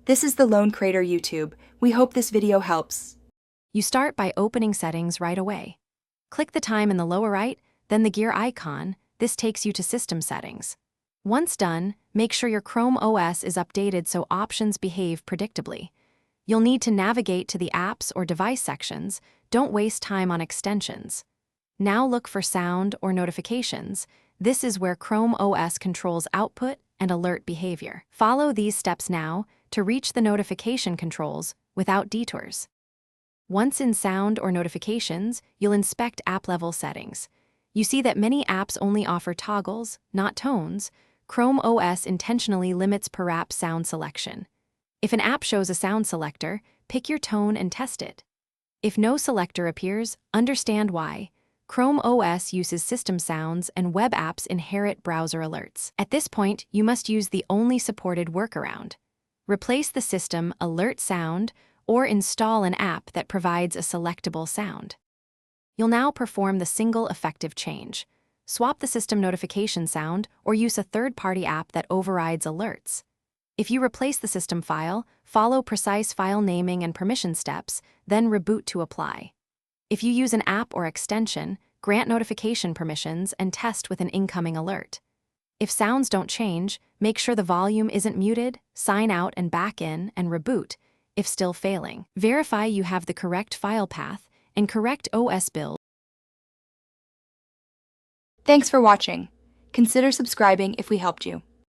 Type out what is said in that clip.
This is the Lone Crater YouTube. We hope this video helps. You start by opening settings right away. Click the time in the lower right, then the gear icon. This takes you to system settings. Once done, make sure your Chrome OS is updated so options behave predictably. You'll need to navigate to the apps or device sections. Don't waste time on extensions. Now look for sound or notifications. This is where Chrome OS controls output and alert behavior. Follow these steps now to reach the notification controls without detours. Once in sound or notifications, you'll inspect app-level settings. You see that many apps only offer toggles, not tones. Chrome OS intentionally limits per app sound selection. If an app shows a sound selector, pick your tone and test it. If no selector appears, understand why. Chrome OS uses system sounds and web apps inherit browser alerts. At this point, you must use the only supported workaround. Replace the system alert sound or install an app that provides a selectable sound. You'll now perform the single effective change. Swap the system notification sound or use a third-party app that overrides alerts. If you replace the system file, follow precise file naming and permission steps, then reboot to apply. If you use an app or extension, grant notification permissions and test with an incoming alert. If sounds don't change, make sure the volume isn't muted, sign out and back in, and reboot if still failing. Verify you have the correct file path and correct OS build. Thanks for watching. Consider subscribing if we helped you.